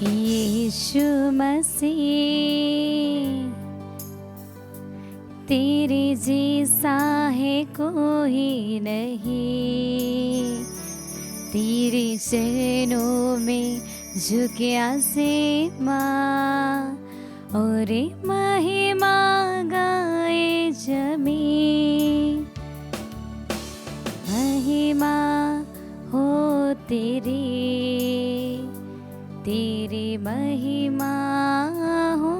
यीशु मसीह तेरे जैसा है कोई नहीं, तेरे चरणों में झुके आसमां और महिमा गाए जमीन। महिमा हो तेरी, तेरी महिमा हो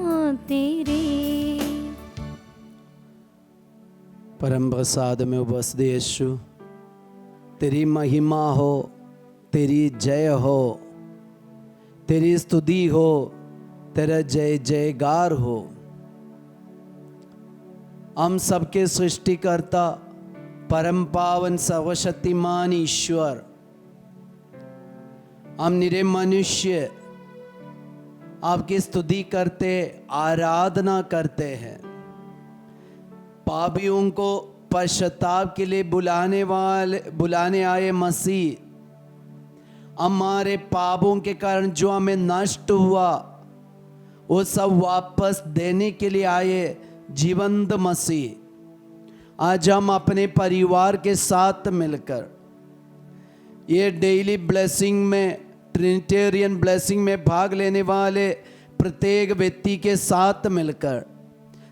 तेरी। परम प्रसाद में उपस्थित यीशु, तेरी महिमा हो, तेरी जय हो, तेरी स्तुति हो, तेरा जय जयकार हो। हम सबके सृष्टिकर्ता परम पावन सर्वशक्तिमान ईश्वर, हम निरे मनुष्य आपकी स्तुति करते, आराधना करते हैं। पापियों को पश्चाताप के लिए बुलाने आए मसीह, हमारे पापों के कारण जो हमें नष्ट हुआ वो सब वापस देने के लिए आए जीवंत मसीह। आज हम अपने परिवार के साथ मिलकर ये डेली ब्लेसिंग में, ट्रिनिटेरियन ब्लेसिंग में भाग लेने वाले प्रत्येक व्यक्ति के साथ मिलकर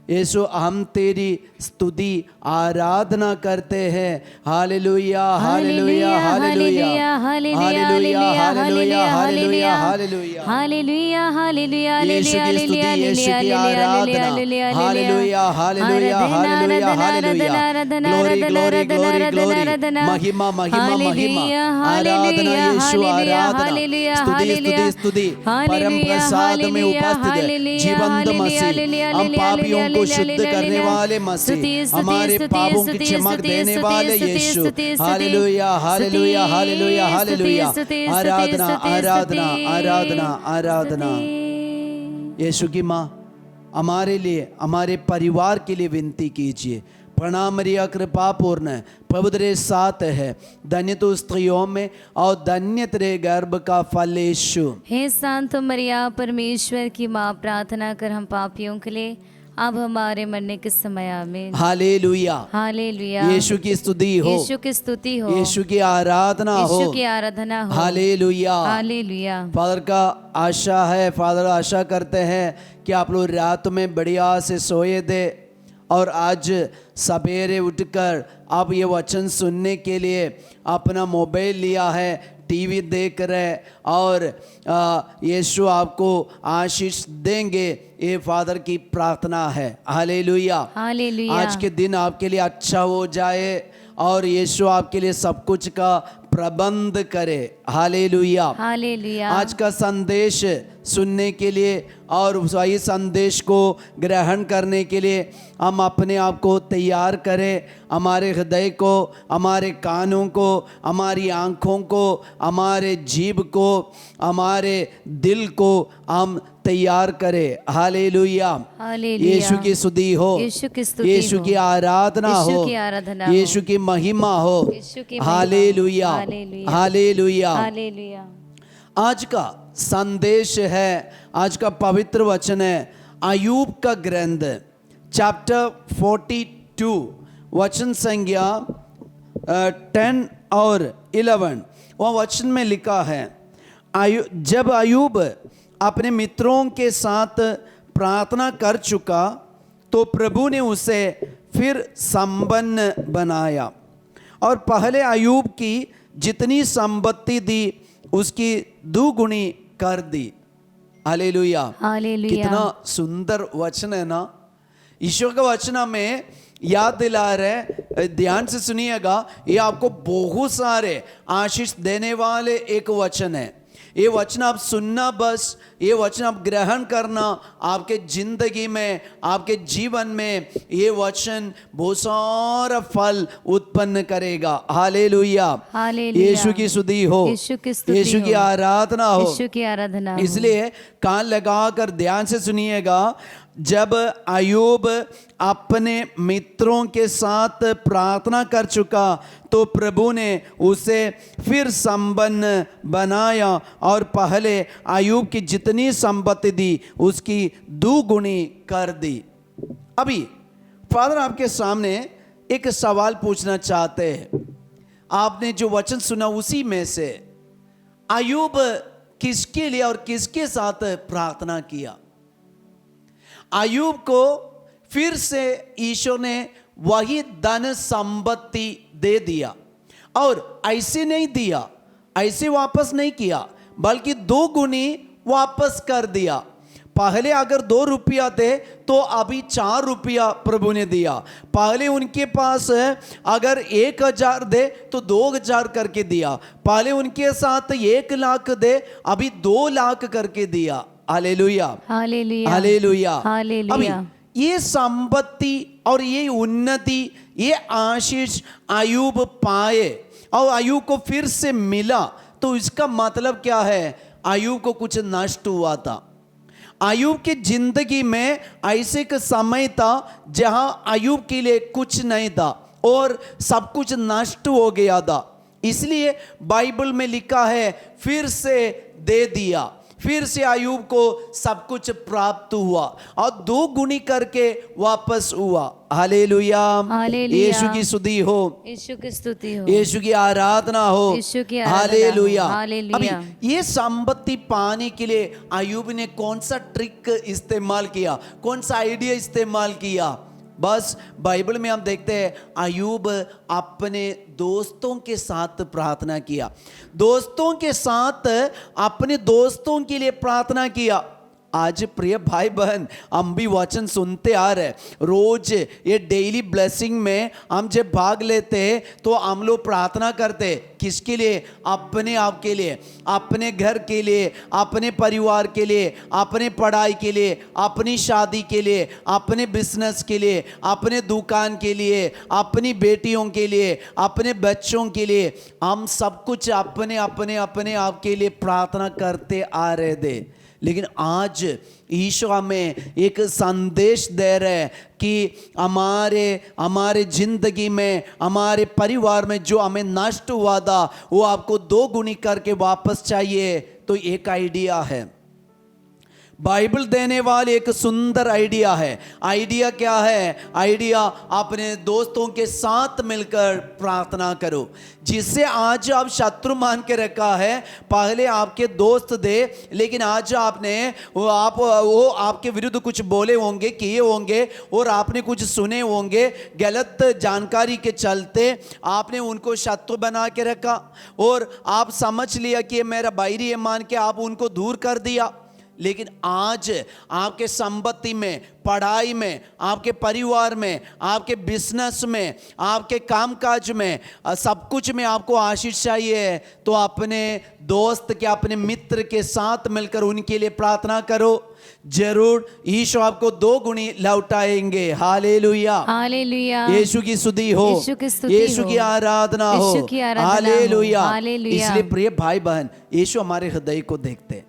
यीशु हम तेरी स्तुति आराधना करते हैं। Hallelujah hallelujah hallelujah hallelujah hallelujah hallelujah hallelujah hallelujah hallelujah यीशु की स्तुति, यीशु की आराधना। Hallelujah hallelujah hallelujah hallelujah. Glory glory glory glory, महिमा महिमा महिमा, आराधना यीशु आराधना, स्तुति स्तुति स्तुति। परम प्रसाद में उपस्थित जीवंत मसीह, हम पापियों को शुद्ध करने वाले मसीह, हमारे पापों की क्षमा देने वाले यीशु। Hallelujah hallelujah hallelujah hallelujah. आराधना आराधना आराधना आराधना। यीशु की माँ, हमारे लिए, हमारे परिवार के लिए विनती कीजिए। प्रणाम मरिया, कृपा पूर्ण है, प्रभु तेरे साथ है, धन्य तू स्त्रियों में और धन्य तेरे गर्भ का फल यीशु। हे शांत मरिया, परमेश्वर की माँ, प्रार्थना कर हम पापियों के लिए अब हमारे मरने के समय। आमीन। Hallelujah hallelujah. यीशु की स्तुति हो, यीशु की स्तुति हो, यीशु की आराधना हो, यीशु की आराधना हो। Hallelujah hallelujah. फादर का आशा है, फादर आशा करते हैं कि आप लोग रात में बढ़िया से सोए थे और आज सवेरे उठकर आप ये वचन सुनने के लिए अपना मोबाइल लिया है, टीवी देख रहे, और यीशु आपको आशीष देंगे, ये फादर की प्रार्थना है। Hallelujah hallelujah. आज के दिन आपके लिए अच्छा हो जाए और यीशु आपके लिए सब कुछ का प्रबंध करे। Hallelujah hallelujah. आज का संदेश सुनने के लिए और वही संदेश को ग्रहण करने के लिए हम अपने आप को तैयार करें। हमारे हृदय को, हमारे कानों को, हमारी आँखों को, हमारे जीभ को, हमारे दिल को हम तैयार करें। Hallelujah hallelujah. यीशु की स्तुति हो, यीशु की स्तुति यीशु की आराधना हो, यीशु की आराधना हो, यीशु की महिमा हो। यीशु की महिमा। Hallelujah hallelujah. हालेलुया। हालेलुया। आज का संदेश है, आज का पवित्र वचन है अय्यूब का ग्रंथ चैप्टर 42 वचन संख्या 10 और 11। वह वचन में लिखा है, जब अय्यूब अपने मित्रों के साथ प्रार्थना कर चुका तो प्रभु ने उसे फिर संपन्न बनाया और पहले अय्यूब की जितनी संपत्ति दी उसकी दुगुनी कर दी। Hallelujah hallelujah. कितना सुंदर वचन है ना। ईश्वर का वचन हमें याद दिला रहे, ध्यान से सुनिएगा, ये आपको बहुत सारे आशीष देने वाले एक वचन है। ये वचन आप सुनना, बस ये वचन आप ग्रहण करना, आपके जिंदगी में, आपके जीवन में ये वचन बहुत सारा फल उत्पन्न करेगा। Hallelujah hallelujah. यीशु की स्तुति हो, यीशु की स्तुति यीशु की हो, आराधना हो, यीशु की आराधना हो। इसलिए कान लगाकर ध्यान से सुनिएगा। जब अयूब अपने मित्रों के साथ प्रार्थना कर चुका तो प्रभु ने उसे फिर संपन्न बनाया और पहले अयूब की जितनी संपत्ति दी उसकी दुगुनी कर दी। अभी फादर आपके सामने एक सवाल पूछना चाहते हैं। आपने जो वचन सुना उसी में से अयूब किसके लिए और किसके साथ प्रार्थना किया? अयूब को फिर से ईश्वर ने वही धन संपत्ति दे दिया और ऐसे नहीं दिया, ऐसे वापस नहीं किया, बल्कि 2 गुनी वापस कर दिया। पहले अगर 2 रुपया थे तो अभी 4 रुपया प्रभु ने दिया। पहले उनके पास अगर 1,000 दे तो 2,000 करके दिया। पहले उनके साथ 1 लाख दे, अभी 2 लाख करके दिया। Hallelujah, hallelujah, hallelujah, hallelujah. अभी ये संपत्ति और ये उन्नति, ये आशीष अयूब पाए और अयूब को फिर से मिला, तो इसका मतलब क्या है? अयूब को कुछ नष्ट हुआ था। अयूब की जिंदगी में ऐसे एक समय था जहां अयूब के लिए कुछ नहीं था और सब कुछ नष्ट हो गया था। इसलिए बाइबल में लिखा है फिर से दे दिया, फिर से अयूब को सब कुछ प्राप्त हुआ और 2 गुनी करके वापस हुआ। Hallelujah, hallelujah. यीशु की स्तुति हो, यीशु की स्तुति हो, यीशु की आराधना हो, यीशु की आराधना हो। हालेलुया। हालेलुया। अभी ये संपत्ति पाने के लिए अयूब ने कौन सा ट्रिक इस्तेमाल किया, कौन सा आइडिया इस्तेमाल किया? बस बाइबल में हम देखते हैं अयूब अपने दोस्तों के साथ प्रार्थना किया, दोस्तों के साथ अपने दोस्तों के लिए प्रार्थना किया। आज प्रिय भाई बहन, हम भी वचन सुनते आ रहे, रोज ये डेली ब्लेसिंग में हम जब भाग लेते हैं तो हम लोग प्रार्थना करते, किसके लिए? अपने आप के लिए, अपने घर के लिए, अपने परिवार के लिए, अपने पढ़ाई के लिए, अपनी शादी के लिए, अपने बिजनेस के लिए, अपने दुकान के लिए, अपनी बेटियों के लिए, अपने बच्चों के लिए। हम सब कुछ अपने अपने अपने आप के लिए प्रार्थना करते आ रहे थे। लेकिन आज ईश्वर हमें एक संदेश दे रहे हैं कि हमारे जिंदगी में, हमारे परिवार में जो हमें नष्ट हुआ था वो आपको 2 गुनी करके वापस चाहिए। तो एक आइडिया है, बाइबल देने वाले एक सुंदर आइडिया है। आइडिया क्या है? आइडिया अपने दोस्तों के साथ मिलकर प्रार्थना करो। जिससे आज आप शत्रु मान के रखा है, पहले आपके दोस्त थे लेकिन आज वो आपके विरुद्ध कुछ बोले होंगे, किए होंगे और आपने कुछ सुने होंगे, गलत जानकारी के चलते आपने उनको शत्रु बना के रखा और आप समझ लिया कि ये मेरा बैरी है मान के आप उनको दूर कर दिया। लेकिन आज आपके संपत्ति में, पढ़ाई में, आपके परिवार में, आपके बिजनेस में, आपके कामकाज में, सब कुछ में आपको आशीष चाहिए तो अपने दोस्त के, अपने मित्र के साथ मिलकर उनके लिए प्रार्थना करो। जरूर ईश्वर आपको 2 गुनी लौटाएंगे। Hallelujah, hallelujah. यीशु की स्तुति हो, यीशु की स्तुति यीशु हो, की आराधना हो। यीशु की आराधना हो। हालेलुया। हालेलुया। इसलिए प्रिय भाई बहन, यीशु हमारे हृदय को देखते हैं।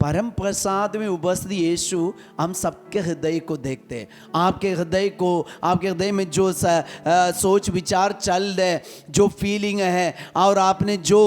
परम प्रसाद में उपस्थित यीशु हम सबके हृदय को देखते हैं। आपके हृदय को, आपके हृदय में जो सोच विचार चल रहे, जो फीलिंग है और आपने जो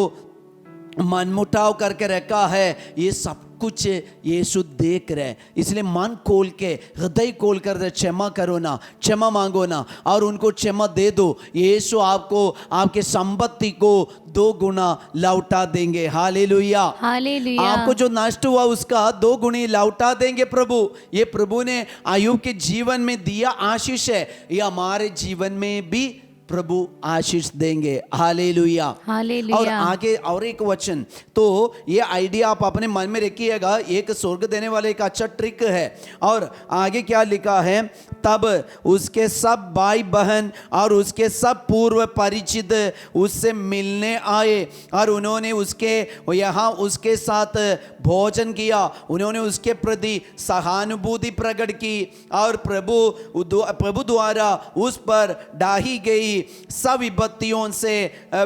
मनमुटाव करके रखा है, ये सब कुछ यीशु देख रहे। इसलिए मन खोल के, हृदय खोल कर क्षमा करो ना, क्षमा मांगो ना और उनको क्षमा दे दो। यीशु आपको, आपके संपत्ति को 2 गुना लौटा देंगे। Hallelujah, hallelujah. आपको जो नष्ट हुआ उसका 2 गुनी लौटा देंगे प्रभु। ये प्रभु ने अय्यूब के जीवन में दिया आशीष है, ये हमारे जीवन में भी प्रभु आशीष देंगे। Hallelujah, hallelujah. और आगे और एक वचन, तो ये आइडिया आप अपने मन में रखिएगा, एक स्वर्ग देने वाले एक अच्छा ट्रिक है। और आगे क्या लिखा है? तब उसके सब भाई बहन और उसके सब पूर्व परिचित उससे मिलने आए और उन्होंने उसके साथ भोजन किया। उन्होंने उसके प्रति सहानुभूति प्रकट की और प्रभु द्वारा उस पर डाही गई सब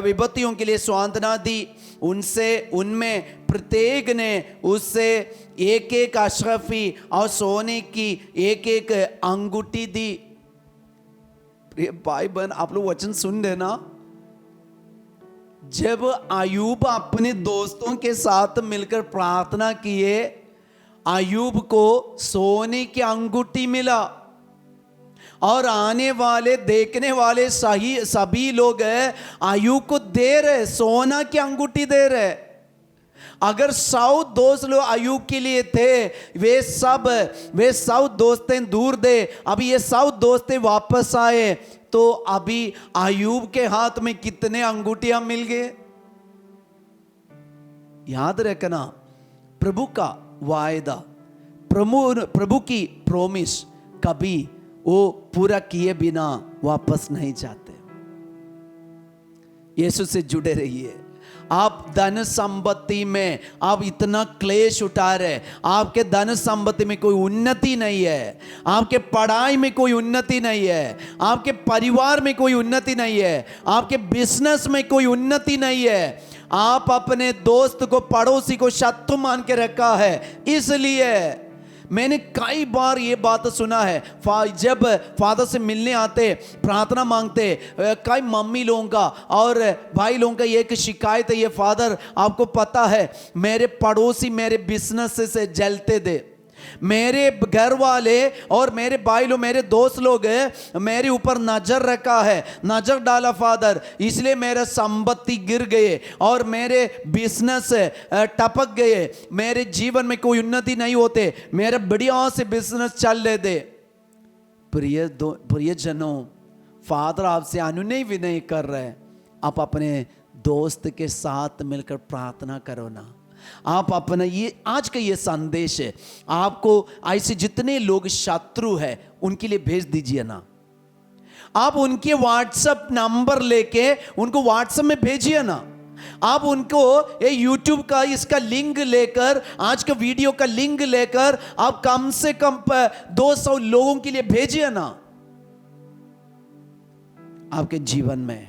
विपत्तियों के लिए सांत्वना दी। उनमें प्रत्येक ने उससे एक एक अशरफी और सोने की एक एक अंगूठी दी। प्रिय भाई बहन, आप लोग वचन सुन रहे ना? जब अय्यूब अपने दोस्तों के साथ मिलकर प्रार्थना किए, अय्यूब को सोने की अंगूठी मिला और आने वाले देखने वाले सभी लोग अय्यूब को दे रहे, सोना की अंगूठी दे रहे। अगर 100 दोस्त लोग अय्यूब के लिए थे, वे 100 दोस्तें दूर दे, अभी ये 100 दोस्तें वापस आए, तो अभी अय्यूब के हाथ में कितने अंगूठियां मिल गए। याद रखना, प्रभु का वायदा, प्रभु की प्रॉमिस कभी वो पूरा किए बिना वापस नहीं जाते। यीशु से जुड़े रहिए। आप धन संपत्ति में आप इतना क्लेश उठा रहे, आपके धन संपत्ति में कोई उन्नति नहीं है, आपके पढ़ाई में कोई उन्नति नहीं है, आपके परिवार में कोई उन्नति नहीं है, आपके बिजनेस में कोई उन्नति नहीं है। आप अपने दोस्त को, पड़ोसी को शत्रु मान के रखा है। इसलिए मैंने कई बार ये बात सुना है, जब फादर से मिलने आते, प्रार्थना मांगते, कई मम्मी लोगों का और भाई लोगों का एक शिकायत है, ये फादर आपको पता है मेरे पड़ोसी मेरे बिजनेस से जलते थे, मेरे घर वाले और मेरे भाई लोग, मेरे दोस्त लोग मेरे ऊपर नजर रखा है, नजर डाला फादर, इसलिए मेरा संपत्ति गिर गए और मेरे बिजनेस टपक गए, मेरे जीवन में कोई उन्नति नहीं होते, मेरा बढ़िया से बिजनेस चल रहे थे। प्रिय जनों, फादर आपसे अनुनय विनय कर रहे, आप अपने दोस्त के साथ मिलकर प्रार्थना करो ना। आप अपना ये आज का ये संदेश है, आपको ऐसे जितने लोग शत्रु है उनके लिए भेज दीजिए ना। आप उनके व्हाट्सएप नंबर लेके उनको व्हाट्सएप में भेजिए ना। आप उनको ये यूट्यूब का इसका लिंक लेकर, आज का वीडियो का लिंक लेकर आप कम से कम 200 लोगों के लिए भेजिए ना। आपके जीवन में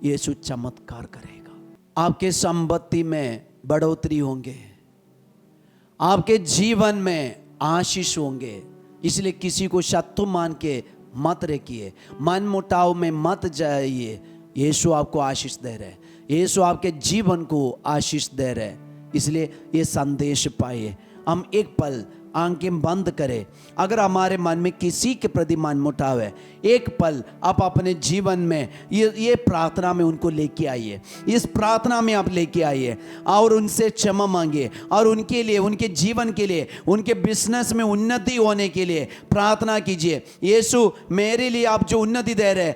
यीशु चमत्कार करेगा, आपके संपत्ति में बढ़ोतरी होंगे, आपके जीवन में आशीष होंगे। इसलिए किसी को शत्रु मान के मत रखिए, मन मुटाव में मत जाइए। यीशु आपको आशीष दे रहे, यीशु आपके जीवन को आशीष दे रहे। इसलिए ये संदेश पाइए। हम एक पल आंखें बंद करें। अगर हमारे मन में किसी के प्रति मन मुटाव है, एक पल आप अपने जीवन में ये प्रार्थना में उनको लेके आइए, इस प्रार्थना में आप लेके आइए और उनसे क्षमा मांगिए और उनके लिए, उनके जीवन के लिए, उनके बिजनेस में उन्नति होने के लिए प्रार्थना कीजिए। यीशु, मेरे लिए आप जो उन्नति दे रहे हैं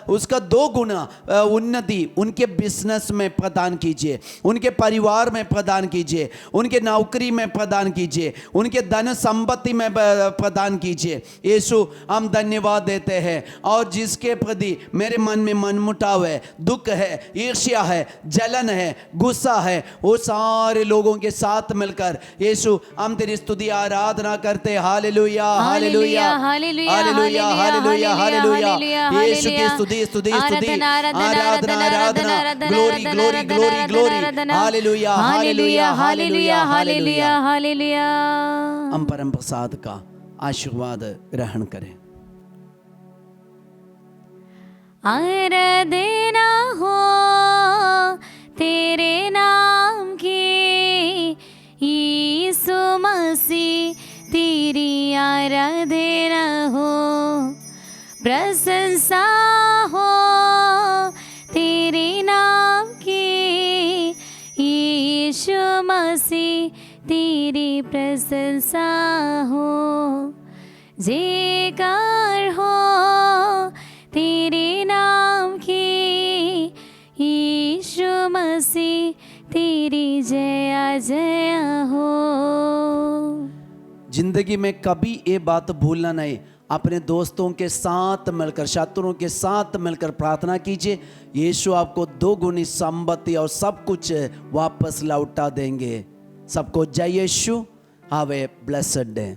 उसका 2 गुना उन्नति उनके बिजनेस में प्रदान कीजिए, उनके परिवार में प्रदान कीजिए, उनके नौकरी में प्रदान कीजिए, उनके धन संपत्ति में प्रदान कीजिए। यीशु, हम धन्यवाद देते हैं। और जिसके प्रति मेरे मन में मनमुटाव है, दुख है, ईर्ष्या है, जलन है, गुस्सा है, वो सारे लोगों के साथ मिलकर यीशु हम तेरी स्तुति आराधना करते। Hallelujah hallelujah hallelujah hallelujah hallelujah. यीशु की स्तुति स्तुति स्तुति, आराधना आराधना, glory glory glory glory. Hallelujah hallelujah hallelujah hallelujah hallelujah. हम परम प्रसाद का आशीर्वाद ग्रहण करें। आराधना हो तेरे नाम की, यीशु मसीह तेरी आराधना हो, प्रशंसा हो तेरे नाम की, यीशु मसीह तेरी प्रशंसा हो, जयकार हो तेरे नाम की, यीशु मसीह तेरी जया जया हो। जिंदगी में कभी ये बात भूलना नहीं, अपने दोस्तों के साथ मिलकर, शत्रुओं के साथ मिलकर प्रार्थना कीजिए। यीशु आपको 2 गुनी संपत्ति और सब कुछ वापस लौटा देंगे। सबको जय यीशु। Have a blessed day.